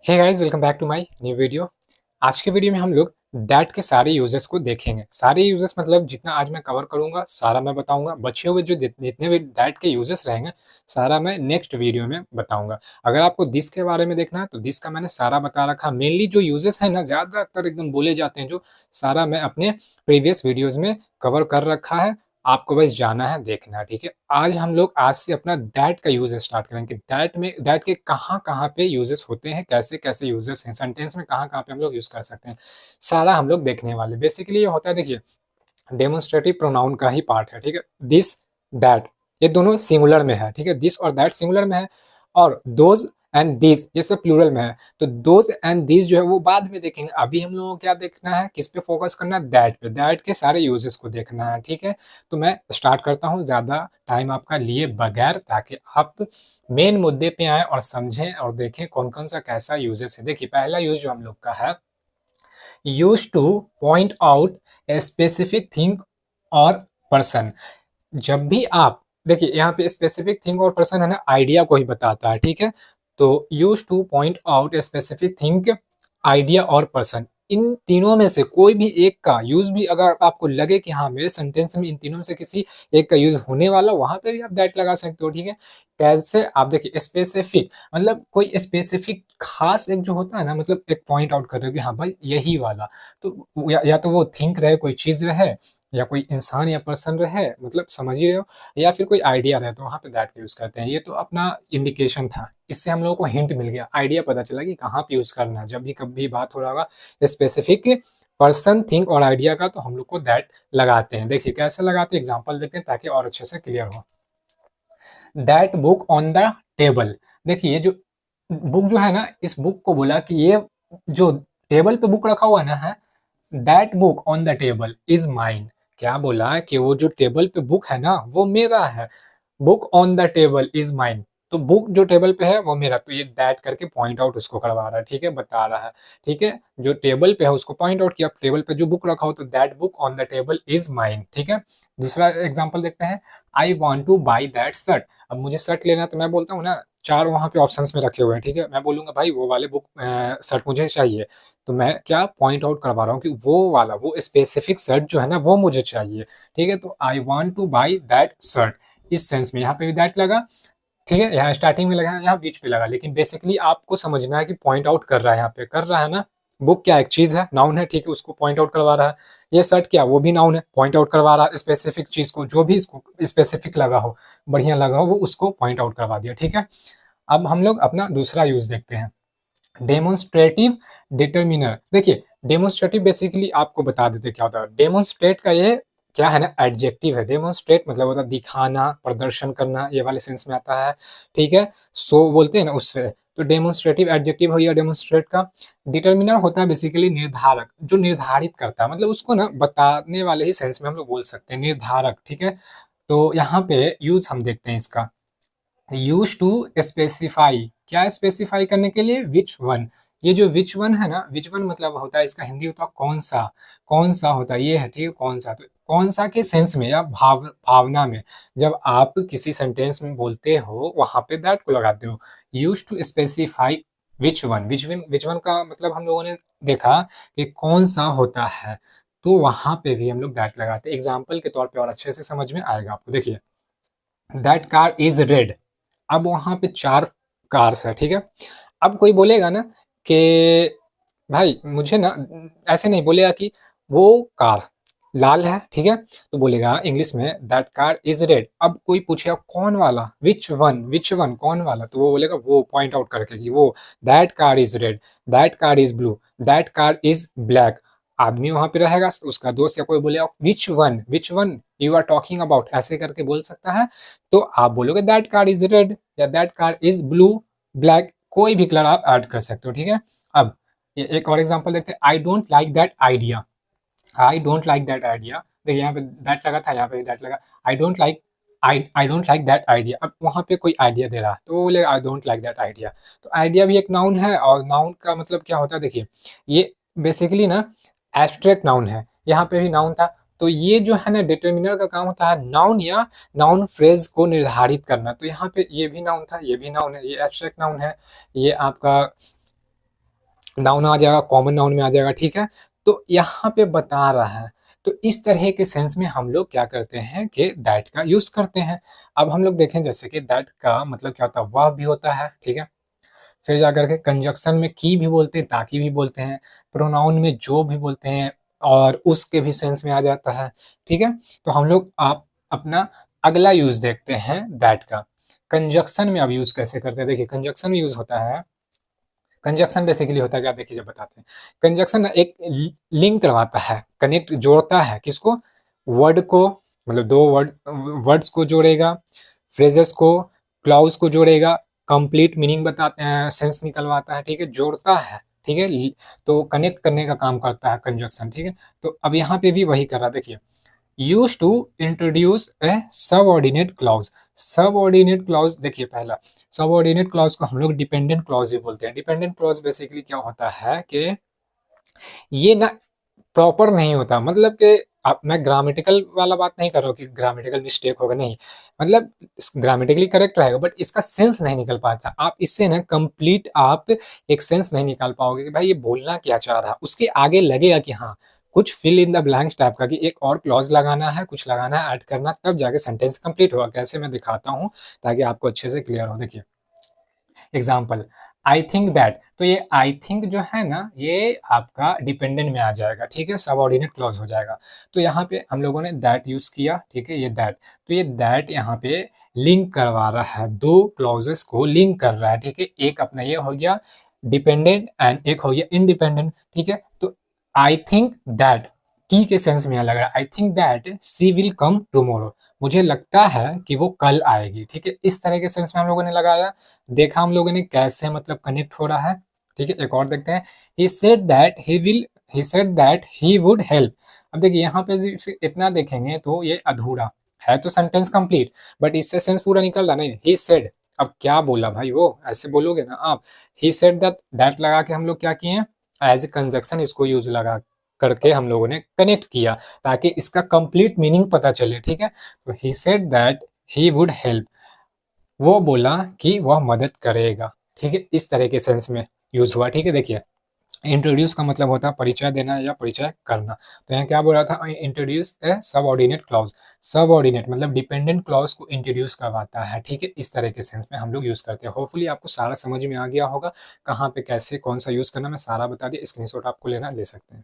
Hey guys, welcome back to my new video. आज के video में हम लोग दैट के सारे यूजेस को देखेंगे। सारे यूजेस मतलब जितना आज मैं कवर करूंगा सारा मैं बताऊंगा। बचे हुए जो जितने भी दैट के यूजेस रहेंगे सारा मैं नेक्स्ट वीडियो में बताऊंगा। अगर आपको दिस के बारे में देखना है तो दिस का मैंने सारा बता रखा। मेनली जो यूजेस है ना, ज्यादातर एकदम बोले जाते हैं जो, सारा मैं अपने प्रीवियस वीडियोज में कवर कर रखा है। आपको बस जाना है, देखना है, ठीक है। आज से अपना दैट का यूज स्टार्ट करेंगे। दैट के कहाँ कहाँ पे यूजेस होते हैं, कैसे कैसे यूजेस हैं, सेंटेंस में कहाँ कहाँ पे हम लोग यूज कर सकते हैं, सारा हम लोग देखने वाले। बेसिकली ये होता है, देखिए, डेमोन्स्ट्रेटिव प्रोनाउन का ही पार्ट है, ठीक है। दिस, दैट, ये दोनों सिंगुलर में है, ठीक है। दिस और दैट सिंगुलर में है, और दोज एंड दीज ये सब प्लूरल में है। तो दोज एंड दीज जो है वो बाद में देखेंगे। अभी हम लोगों को क्या देखना है, किस पे फोकस करना है, दैट पे। दैट के सारे यूजेस को देखना है, ठीक है। तो मैं स्टार्ट करता हूँ ज़्यादा टाइम आपका लिए बगैर, ताकि आप मेन मुद्दे पे आए और समझें और देखें कौन कौन सा कैसा यूजेस है। देखिए, पहला यूज जो हम लोग का है, use two point out a specific thing और पर्सन। जब भी आप देखिए, यहाँ पे स्पेसिफिक थिंग और पर्सन है ना, आइडिया को ही बताता है, ठीक है। तो use two point out a specific thing, idea और पर्सन, इन तीनों में से कोई भी एक का यूज भी अगर आपको लगे कि हाँ मेरे सेंटेंस में इन तीनों में से किसी एक का यूज होने वाला, वहां पे भी आप दैट लगा सकते हो, ठीक है। कैसे, आप देखिए, स्पेसिफिक मतलब कोई स्पेसिफिक खास एक जो होता है ना, मतलब एक पॉइंट आउट कर रहे हो कि हाँ भाई यही वाला। तो या तो वो थिंक रहे, कोई चीज रहे, या कोई इंसान या पर्सन रहे, मतलब समझ ही रहे हो, या फिर कोई आइडिया रहे, तो वहाँ पे दैट का यूज करते हैं। ये तो अपना इंडिकेशन था, इससे हम लोगों को हिंट मिल गया, आइडिया पता चला कि कहाँ पे यूज करना है। जब भी कभी बात हो रहा होगा स्पेसिफिक पर्सन, थिंक और आइडिया का, तो हम लोग को दैट लगाते हैं। देखिए कैसे लगाते हैं, एग्जाम्पल देखते हैं ताकि और अच्छे से क्लियर हो। That book on the table. देखिए, ये जो बुक जो है ना, इस बुक को बोला कि ये जो टेबल पे बुक रखा हुआ है ना, है, that book on the table is mine. क्या बोला कि वो जो टेबल पे बुक है ना वो मेरा है। Book on the table is mine, तो बुक जो टेबल पे है वो मेरा। तो ये दैट करके पॉइंट आउट उसको करवा रहा है, ठीक है, बता रहा है, ठीक है। जो टेबल पे है उसको पॉइंट आउट किया, टेबल पे जो बुक रखा हो तो that book on the table is mine, ठीक है। दूसरा एग्जांपल देखते हैं। I want two by that shirt. अब मुझे शर्ट लेना है तो मैं बोलता हूँ ना, चार वहां पे ऑप्शंस में रखे हुए हैं, ठीक है। मैं बोलूंगा भाई वो वाले बुक शर्ट मुझे चाहिए। तो मैं क्या पॉइंट आउट करवा रहा हूँ कि वो वाला, वो स्पेसिफिक शर्ट जो है ना वो मुझे चाहिए, ठीक है। तो I want two by that shirt, इस सेंस में यहाँ पे भी दैट लगा, ठीक है। यहाँ स्टार्टिंग में लगा, यहाँ बीच पे लगा, लेकिन बेसिकली आपको समझना है कि पॉइंट आउट कर रहा है, यहाँ पे कर रहा है ना। बुक क्या एक चीज है, नाउन है, ठीक है, उसको पॉइंट आउट करवा रहा है। ये शर्ट क्या, वो भी नाउन है, पॉइंट आउट करवा रहा है स्पेसिफिक चीज को, जो भी इसको स्पेसिफिक लगा हो, बढ़िया लगा हो, वो उसको पॉइंट आउट करवा दिया, ठीक है। अब हम लोग अपना दूसरा यूज देखते हैं, डेमोन्स्ट्रेटिव डिटर्मिनर। देखिए, डेमोन्स्ट्रेटिव बेसिकली आपको बता देते क्या होता है। डेमोन्स्ट्रेट का ये क्या है ना, एडजेक्टिव है। डेमोन्स्ट्रेट मतलब होता है दिखाना, प्रदर्शन करना, ये वाले सेंस में आता है, ठीक है। सो बोलते हैं ना उससे, तो डेमोन्स्ट्रेटिव एडजेक्टिव हो गया डेमोन्स्ट्रेट का। डिटर्मिनर होता है बेसिकली निर्धारक, जो निर्धारित करता है, मतलब उसको ना बताने वाले ही सेंस में हम लोग बोल सकते हैं, निर्धारक, ठीक है। तो यहाँ पे यूज हम देखते हैं इसका, यूज टू स्पेसिफाई। क्या स्पेसिफाई करने के लिए, विच वन। ये जो विच वन है ना, विच वन मतलब होता है, इसका हिंदी होता है कौन सा। कौन सा होता है, ये है, ठीक है, कौन सा। तो कौन सा के सेंस में या भावना में, जब आप किसी सेंटेंस में बोलते हो वहां पे दैट को लगाते हो। Use to specify which one. Which one का मतलब हम लोगों ने देखा कि कौन सा होता है, तो वहां पे भी हम लोग दैट लगाते हैं। एग्जाम्पल के तौर पे और अच्छे से समझ में आएगा आपको। देखिए, दैट कार इज रेड। अब वहां पे चार कार्स है, ठीक है। अब कोई बोलेगा ना कि भाई मुझे ना, ऐसे नहीं बोलेगा कि वो कार लाल है, ठीक है। तो बोलेगा इंग्लिश में दैट कार इज रेड। अब कोई पूछेगा कौन वाला, विच वन कौन वाला, तो वो बोलेगा वो पॉइंट आउट करके कि वो, that car is red, that car is blue, that car is black. आदमी वहां पे रहेगा, उसका दोस्त या कोई बोलेगा which one you are talking about, ऐसे करके बोल सकता है। तो आप बोलोगे दैट कार इज रेड या that car is blue, black, कोई भी कलर आप ऐड कर सकते हो, ठीक है। अब एक और एग्जांपल देखते हैं। I don't like that idea. I don't like that idea, देखिए यहाँ पे दैट लगा था, यहाँ पे दैट लगा। I don't like, I don't like that idea. अब वहाँ पे कोई आइडिया दे रहा है तो वो बोलेगा I don't like that idea. तो आइडिया भी एक नाउन है, और नाउन का मतलब क्या होता है, देखिए, ये बेसिकली ना एब्स्ट्रैक्ट नाउन है, यहाँ पे भी नाउन था। तो ये जो है ना, डिटर्मिनर का काम होता है नाउन या नाउन फ्रेज को निर्धारित करना। तो यहाँ पे ये भी नाउन था, ये भी नाउन है, ये एब्स्ट्रैक्ट नाउन है, ये आपका नाउन आ जाएगा, कॉमन नाउन में आ जाएगा, ठीक है। तो यहाँ पे बता रहा है, तो इस तरह के सेंस में हम लोग क्या करते हैं कि दैट का यूज करते हैं। अब हम लोग देखें जैसे कि दैट का मतलब क्या होता है, वह भी होता है, ठीक है। फिर जाकर के कंजक्शन में की भी बोलते हैं, ताकि भी बोलते हैं, प्रोनाउन में जो भी बोलते हैं, और उसके भी सेंस में आ जाता है, ठीक है। तो हम लोग आप अपना अगला यूज देखते हैं दैट का। कंजक्शन में अब यूज कैसे करते हैं, देखिए कंजक्शन में यूज होता है, कंजक्शन बेसिकली होता है क्या, देखिए जब बताते हैं। कंजक्शन एक लिंक करवाता है, कनेक्ट जोड़ता है, किसको, वर्ड को, मतलब दो वर्ड्स को जोड़ेगा, फ्रेजेस को, क्लाउज को जोड़ेगा, कंप्लीट मीनिंग बताते हैं, सेंस निकलवाता है, ठीक है, जोड़ता है, ठीक है। तो कनेक्ट करने का काम करता है कंजक्शन, ठीक है। तो अब यहाँ पे भी वही कर रहा है, देखिए, use to introduce a subordinate clause. Subordinate clause देखिए, पहला सबऑर्डिनेट क्लॉज को हम लोग डिपेंडेंट क्लॉज भी बोलते हैं। डिपेंडेंट क्लॉज बेसिकली क्या होता है कि ये ना प्रॉपर नहीं होता, मतलब कि आप, मैं ग्रामेटिकल वाला बात नहीं कर रहा हूँ कि ग्रामेटिकल मिस्टेक होगा, नहीं, मतलब ग्रामेटिकली करेक्ट रहेगा, बट इसका सेंस नहीं निकल पाता। आप इससे ना कंप्लीट आप एक सेंस नहीं निकाल पाओगे कि भाई ये बोलना क्या चाह रहा है। उसके आगे लगेगा कि हाँ, कुछ fill in the blanks type का, कि एक और क्लॉज लगाना है, कुछ लगाना है, ऐड करना, तब जाके सेंटेंस कंप्लीट होगा। कैसे, मैं दिखाता हूँ ताकि आपको अच्छे से क्लियर हो। देखिए एग्जाम्पल, आई थिंक दैट, तो ये आई थिंक जो है ना, ये आपका डिपेंडेंट में आ जाएगा, ठीक है, सबऑर्डिनेट क्लॉज हो जाएगा। तो यहाँ पे हम लोगों ने दैट यूज किया, ठीक है, ये दैट, तो ये दैट यहाँ पे लिंक करवा रहा है, दो क्लॉजेस को लिंक कर रहा है, ठीक है। एक अपना ये हो गया डिपेंडेंट एंड एक हो गया इंडिपेंडेंट, ठीक है। तो आई थिंक दैट की के सेंस में लग रहा है, I think that she will come tomorrow, मुझे लगता है कि वो कल आएगी, ठीक है। इस तरह के सेंस में हम लोगों ने लगाया, देखा हम लोगों ने कैसे मतलब कनेक्ट हो रहा है, ठीक है। एक और देखते हैं, he said that he would help. अब देखिए यहाँ पे इतना देखेंगे तो ये अधूरा है, तो सेंटेंस कंप्लीट, बट इससे सेंस पूरा निकल रहा नहीं, ही सेड, अब क्या बोला भाई, वो ऐसे बोलोगे ना आप, ही सेड दैट लगा के हम लोग क्या किए, एज ए कंजक्शन इसको यूज लगा करके हम लोगों ने कनेक्ट किया, ताकि इसका कंप्लीट मीनिंग पता चले, ठीक है। तो he said that he would help, वो बोला कि वह मदद करेगा, ठीक है। इस तरह के सेंस में यूज हुआ, ठीक है। देखिए इंट्रोड्यूस का मतलब होता है परिचय देना या परिचय करना। तो यहाँ क्या बोल रहा था, introduce a subordinate clause, subordinate मतलब डिपेंडेंट क्लॉज को इंट्रोड्यूस करवाता है, ठीक है। इस तरह के सेंस में हम लोग यूज करते हैं। होपफुली आपको सारा समझ में आ गया होगा, कहाँ पे कैसे कौन सा यूज करना, मैं सारा बता दिया, स्क्रीनशॉट आपको लेना ले सकते हैं।